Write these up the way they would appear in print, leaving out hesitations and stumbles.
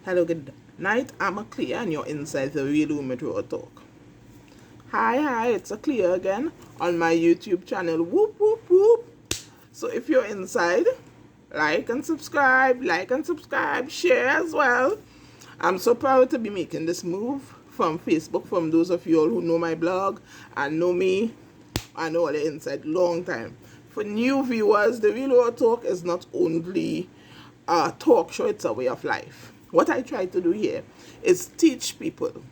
Hello, good night. I'm a Clear, and you're inside the Real Metro Talk. Hi, it's a Clear again on my YouTube channel. Whoop, whoop, whoop. So if you're inside, like and subscribe, share as well. I'm so proud to be making this move from Facebook, from those of you all who know my blog and know me. I know all the inside long time. For new viewers, the Real World Talk is not only a talk show, it's a way of life. What I try to do here is teach people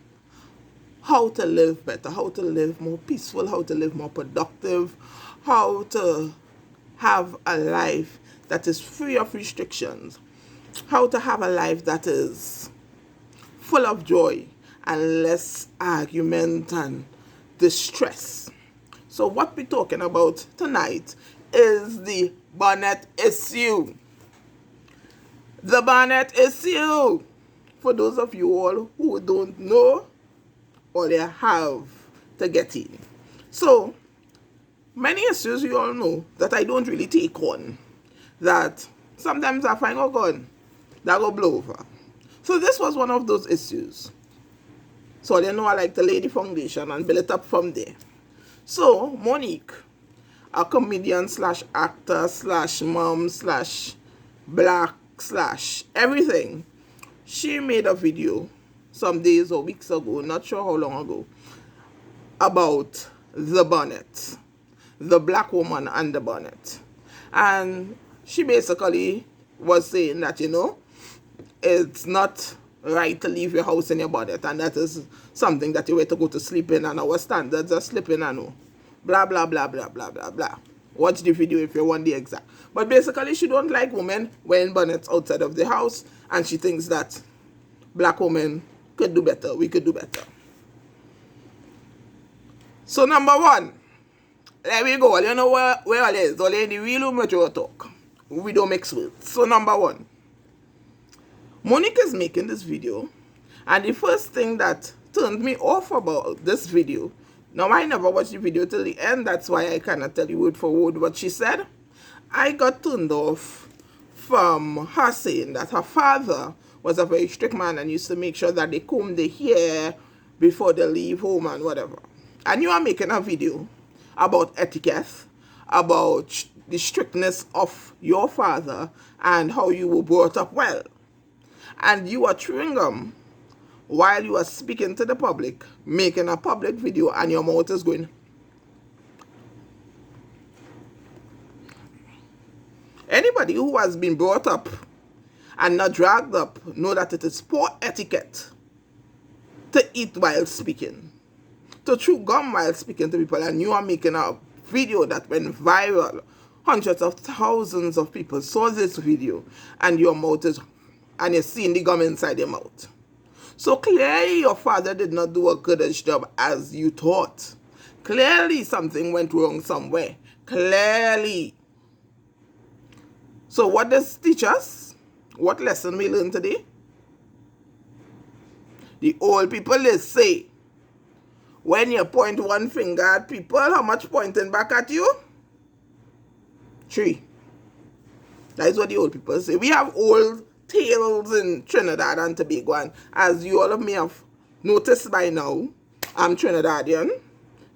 how to live better, how to live more peaceful, how to live more productive, how to have a life that is free of restrictions, how to have a life that is full of joy and less argument and distress. So what we're talking about tonight is the bonnet issue. The bonnet issue. For those of you all who don't know, or they have to get in. So, many issues you all know that I don't really take on. That sometimes I find, oh God, that will blow over. So this was one of those issues. So they know I like to lay the foundation and build it up from there. So, Monique, a comedian slash actor slash mom slash black slash everything, she made a video some days or weeks ago, not sure how long ago, about the bonnet, the black woman and the bonnet. And she basically was saying that, it's not right to leave your house in your bonnet, and that is something that you were to go to sleep in, and our standards are sleeping, and blah, blah, blah, blah, blah, blah, blah. Watch the video if you want the exact. But basically, she don't like women wearing bonnets outside of the house, and she thinks that black women could do better. We could do better. So number one, there we go. You know where it is. Only in the Real Metro Talk. We don't mix with. So number one, Monique is making this video, and the first thing that turned me off about this video, now I never watched the video till the end, that's why I cannot tell you word for word what she said. I got turned off from her saying that her father was a very strict man and used to make sure that they comb their hair before they leave home and whatever. And you are making a video about etiquette, about the strictness of your father and how you were brought up well. And you are chewing gum while you are speaking to the public, making a public video, and your mouth is going. Anybody who has been brought up and not dragged up know that it is poor etiquette to eat while speaking, to chew gum while speaking to people, and you are making a video that went viral. Hundreds of thousands of people saw this video, and your mouth is, and you're seeing the gum inside your mouth. So clearly your father did not do a good job as you thought. Clearly something went wrong somewhere. Clearly. So what does teach us? What lesson we learn today? The old people, they say, when you point one finger at people, how much pointing back at you? 3. That is what the old people say. We have old tales in Trinidad and Tobago, and as you all of me have noticed by now, I'm Trinidadian.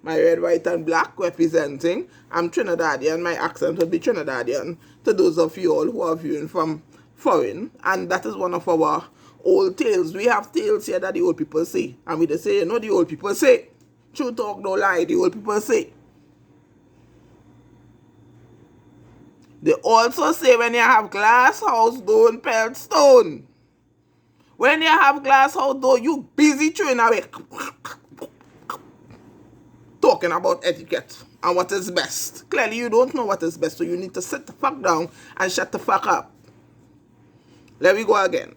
My red, white, and black representing. I'm Trinidadian. My accent will be Trinidadian to those of you all who are viewing from foreign. And that is one of our old tales. We have tales here that the old people say. And we just say, the old people say. True talk, no lie, the old people say. They also say when you have glass house, don't pelt stone. When you have glass house, though, you busy chewing away. Talking about etiquette and what is best. Clearly you don't know what is best, so you need to sit the fuck down and shut the fuck up. Let me go again.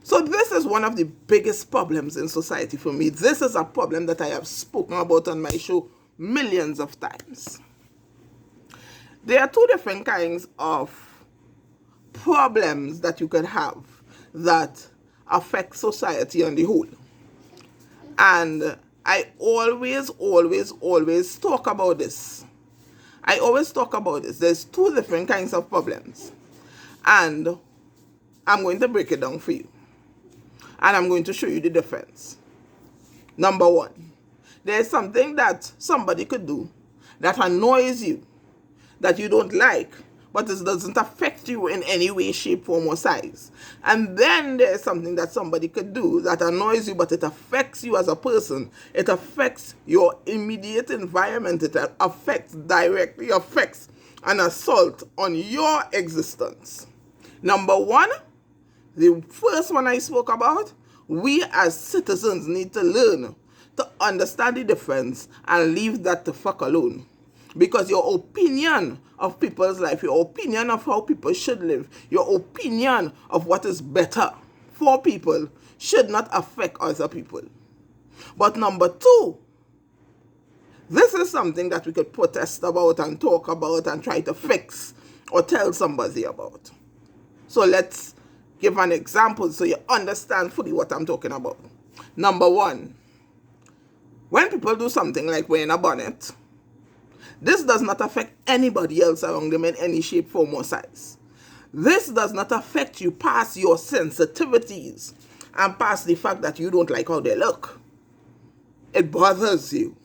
So this is one of the biggest problems in society for me. This is a problem that I have spoken about on my show millions of times. There are 2 different kinds of problems that you can have that affect society on the whole. And I always talk about this. I always talk about this. There's 2 different kinds of problems. And I'm going to break it down for you. And I'm going to show you the difference. Number one, there's something that somebody could do that annoys you, that you don't like, but it doesn't affect you in any way, shape, form, or size. And then there's something that somebody could do that annoys you, but it affects you as a person. It affects your immediate environment. It directly affects an assault on your existence. Number one, the first one I spoke about, we as citizens need to learn to understand the difference and leave that the fuck alone. Because your opinion of people's life, your opinion of how people should live, your opinion of what is better for people should not affect other people. But number two, this is something that we could protest about and talk about and try to fix or tell somebody about. So let's give an example so you understand fully what I'm talking about. Number one, when people do something like wearing a bonnet, this does not affect anybody else around them in any shape, form, or size. This does not affect you past your sensitivities and past the fact that you don't like how they look. It bothers you.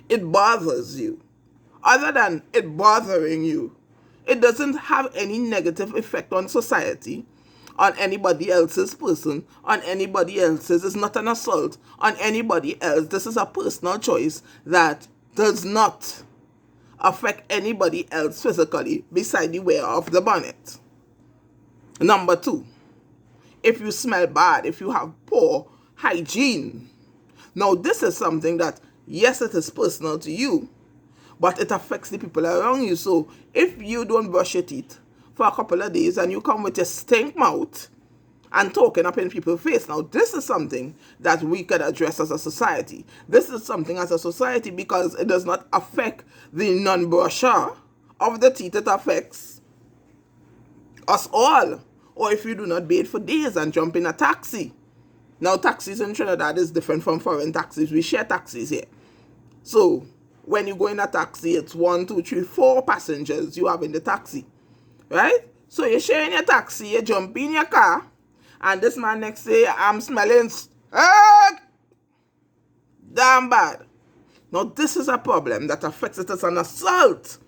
It bothers you. Other than it bothering you, it doesn't have any negative effect on society, on anybody else's person, on anybody else's. It's not an assault on anybody else. This is a personal choice that does not affect anybody else physically beside the wearer of the bonnet. Number two, if you smell bad, if you have poor hygiene. Now this is something that, yes, it is personal to you, but it affects the people around you. So if you don't brush your teeth for a couple of days and you come with your stink mouth and talking up in people's face, now this is something that we could address as a society. This is something as a society because it does not affect the non-brusher of the teeth. It affects us all. Or if you do not bathe for days and jump in a taxi. Now taxis in Trinidad is different from foreign taxis. We share taxis here. So when you go in a taxi, it's 1, 2, 3, 4 passengers you have in the taxi. Right? So you're sharing your taxi, you jump in your car, and this man next say, I'm smelling damn bad. Now this is a problem that affects it as an assault.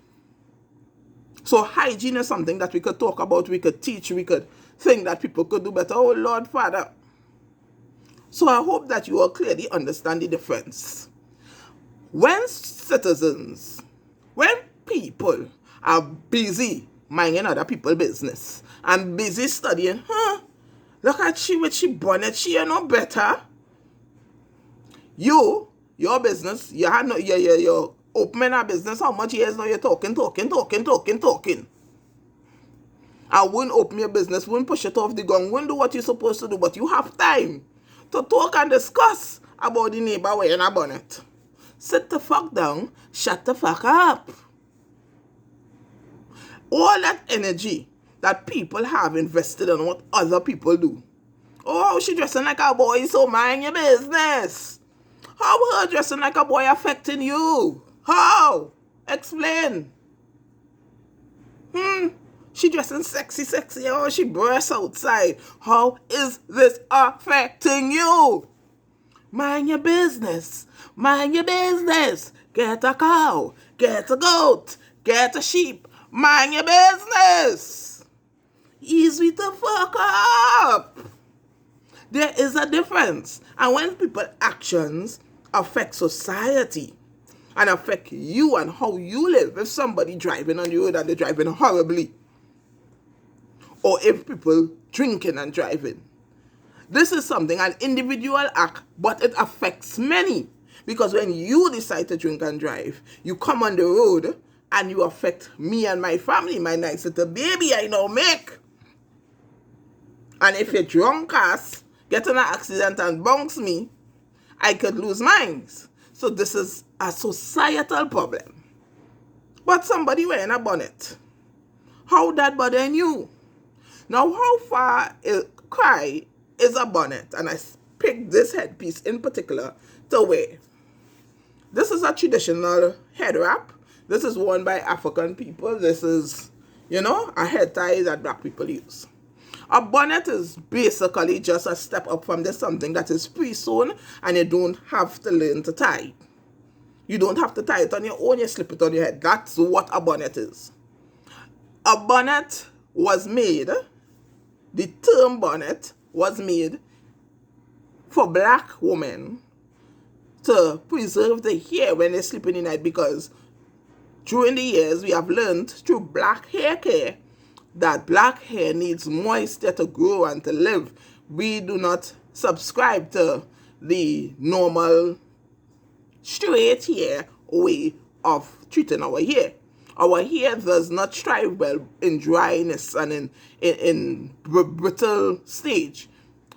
So hygiene is something that we could talk about, we could teach, we could think that people could do better. Oh Lord Father. So I hope that you all clearly understand the difference. When citizens, when people are busy minding other people's business and busy studying, look at she with she bonnet, she you know better. Your business, you're opening a business, how much years now you're talking. I wouldn't open your business, wouldn't push it off the ground, wouldn't do what you're supposed to do, but you have time to talk and discuss about the neighbor wearing a bonnet. Sit the fuck down, shut the fuck up. All that energy that people have invested in what other people do. Oh, she dressing like a boy, so mind your business. How her dressing like a boy affecting you? How? Explain. She dressing sexy. Oh, she bursts outside. How is this affecting you? Mind your business. Mind your business. Get a cow. Get a goat. Get a sheep. Mind your business. Ease the fuck up. There is a difference. And when people's actions affect society and affect you and how you live, if somebody driving on the road and they're driving horribly, or if people drinking and driving, this is something, an individual act, but it affects many. Because when you decide to drink and drive, you come on the road and you affect me and my family, my nice little baby I now make. And if you're drunk ass, get in an accident and bounce me, I could lose mine. So this is a societal problem. But somebody wearing a bonnet, how that bothering you? Now, how far cry is a bonnet? And I picked this headpiece in particular to wear. This is a traditional head wrap. This is worn by African people. This is, a head tie that black people use. A bonnet is basically just a step up from this something that is pre-sewn and you don't have to learn to tie. You don't have to tie it on your own, you slip it on your head. That's what a bonnet is. A bonnet was made, the term bonnet was made for black women to preserve the hair when they're sleeping in the night, because during the years we have learned through black hair care that black hair needs moisture to grow and to live. We do not subscribe to the normal straight hair way of treating our hair. Our hair does not thrive well in dryness and in brittle stage.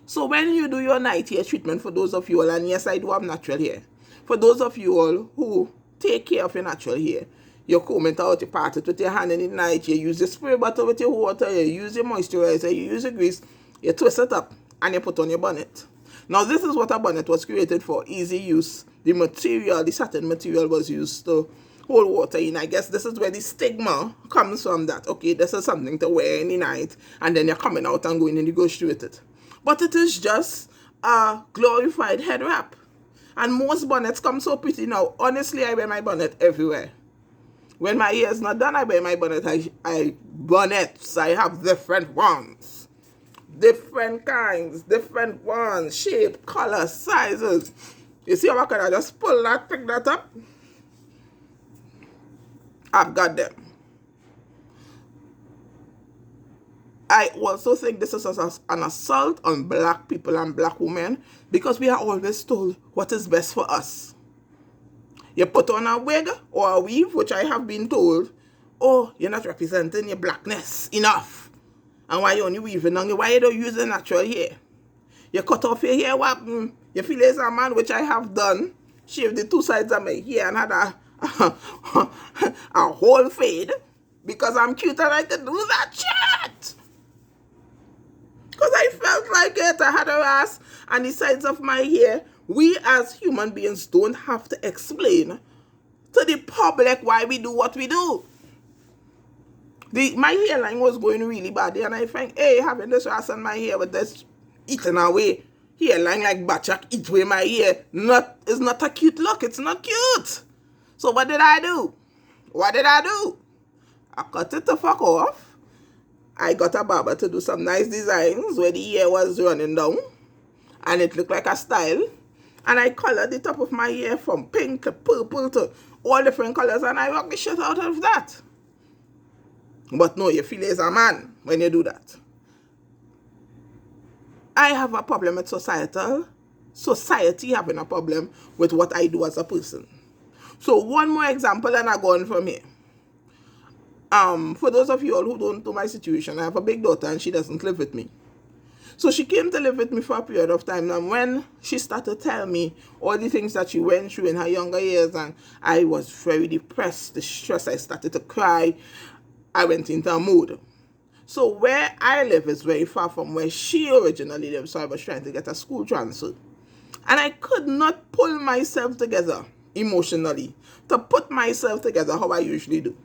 So when you do your night hair treatment, for those of you all, and yes, I do have natural hair, for those of you all who take care of your natural hair, you comb it out, you part it with your hand in the night, you use the spray bottle with your water, you use your moisturizer, you use your grease, you twist it up, and you put on your bonnet. Now this is what a bonnet was created for, easy use. The material, the satin material was used to hold water in. I guess this is where the stigma comes from, that, okay, this is something to wear in the night, and then you're coming out and going and you go straight with it. But it is just a glorified head wrap. And most bonnets come so pretty now. Honestly, I wear my bonnet everywhere. When my hair is not done, I wear my bonnet. Bonnets, I have different ones. Different kinds, different ones, shape, color, sizes. You see how I can just pull that, pick that up? I've got them. I also think this is an assault on black people and black women, because we are always told what is best for us. You put on a wig or a weave, which I have been told, oh, you're not representing your blackness enough. And why you only weaving on you? Why you don't use the natural hair? You cut off your hair, what? You feel as a man, which I have done, shaved the two sides of my hair and had a whole fade, because I'm cute and I can do that shit. Because I felt like it. I had a ass and the sides of my hair. We as human beings don't have to explain to the public why we do what we do. My hairline was going really bad, and I think, hey, having this ass on my hair with this eating away hairline like Batchak eat away my hair, is not a cute look. It's not cute. So what did I do? I cut it the fuck off. I got a barber to do some nice designs where the hair was running down and it looked like a style. And I colored the top of my hair from pink to purple to all different colors, and I rock the shit out of that. But no, you feel as a man when you do that. I have a problem with society having a problem with what I do as a person. So one more example and I go on from here. For those of you all who don't know my situation, I have a big daughter and she doesn't live with me. So she came to live with me for a period of time, and when she started telling me all the things that she went through in her younger years, and I was very depressed, distressed, I started to cry, I went into a mood. So where I live is very far from where she originally lived, so I was trying to get a school transfer. And I could not pull myself together emotionally to put myself together how I usually do.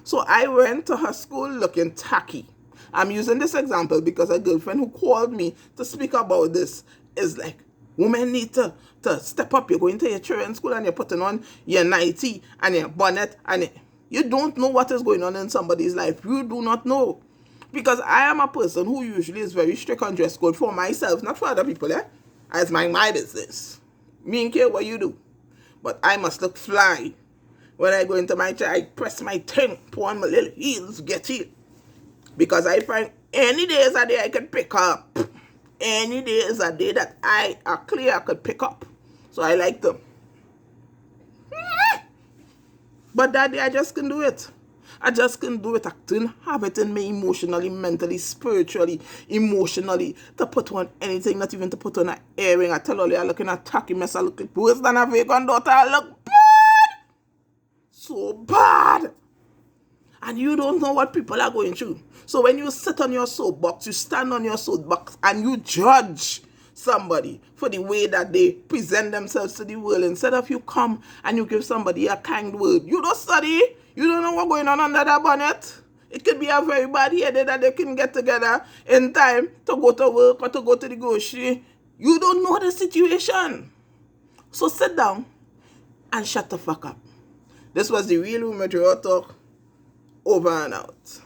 So I went to her school looking tacky. I'm using this example because a girlfriend who called me to speak about this is like, women need to step up. You're going to your children's school and you're putting on your nightie and your bonnet, and you don't know what is going on in somebody's life. You do not know. Because I am a person who usually is very strict on dress code for myself, not for other people, It's my business. Me and care what you do. But I must look fly. When I go into my chair, I press my thing, put on my little heels, get it. Because I find any day is a day I can pick up. Any day is a day that I could pick up. So I like them. But that day I just couldn't do it. I just couldn't do it. I didn't have it in me emotionally, mentally, spiritually, emotionally, to put on anything, not even to put on an earring. I tell you, I look in a tacky mess. I look like worse than a vegan daughter. I look bad. So bad. And you don't know what people are going through. So when you sit on your soapbox, you stand on your soapbox and you judge somebody for the way that they present themselves to the world, instead of you come and you give somebody a kind word. You don't study. You don't know what's going on under that bonnet. It could be a very bad headache that they can get together in time to go to work or to go to the grocery. You don't know the situation. So sit down and shut the fuck up. This was the Real Women Talk. Over and out.